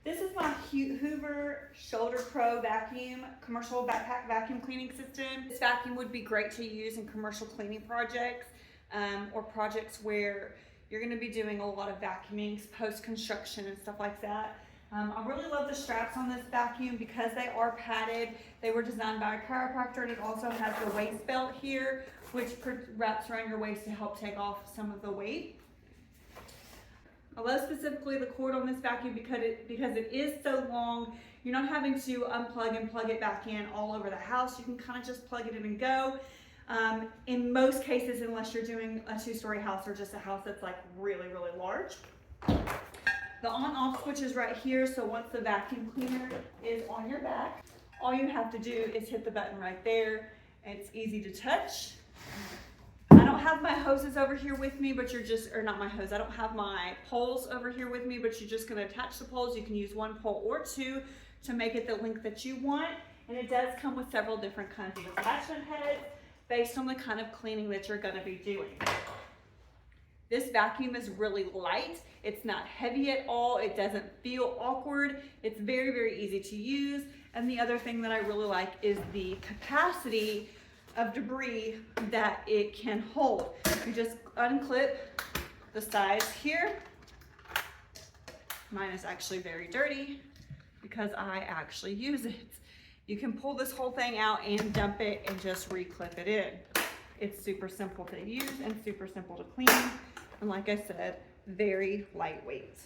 This is my Hoover Shoulder Pro vacuum, commercial backpack vacuum cleaning system. This vacuum would be great to use in commercial cleaning projects or projects where you're going to be doing a lot of vacuuming, post-construction and stuff like that. I really love the straps on this vacuum because they are padded. They were designed by a chiropractor, and it also has the waist belt here, which wraps around your waist to help take off some of the weight. I love specifically the cord on this vacuum because it is so long. You're not having to unplug and plug it back in all over the house. You can kind of just plug it in and go. In most cases, unless you're doing a 2-story house or just a house that's like really, really large. The on-off switch is right here, so once the vacuum cleaner is on your back, all you have to do is hit the button right there, and it's easy to touch. I don't have my hoses over here with me, but or not my hose, I don't have my poles over here with me, but you're just gonna attach the poles. You can use 1 pole or 2 to make it the length that you want, and it does come with several different kinds of attachment heads based on the kind of cleaning that you're gonna be doing. This vacuum is really light. It's not heavy at all. It doesn't feel awkward. It's very, very easy to use. And the other thing that I really like is the capacity of debris that it can hold. You just unclip the sides here. Mine is actually very dirty because I actually use it. You can pull this whole thing out and dump it and just re-clip it in. It's super simple to use and super simple to clean. And like I said, very lightweight.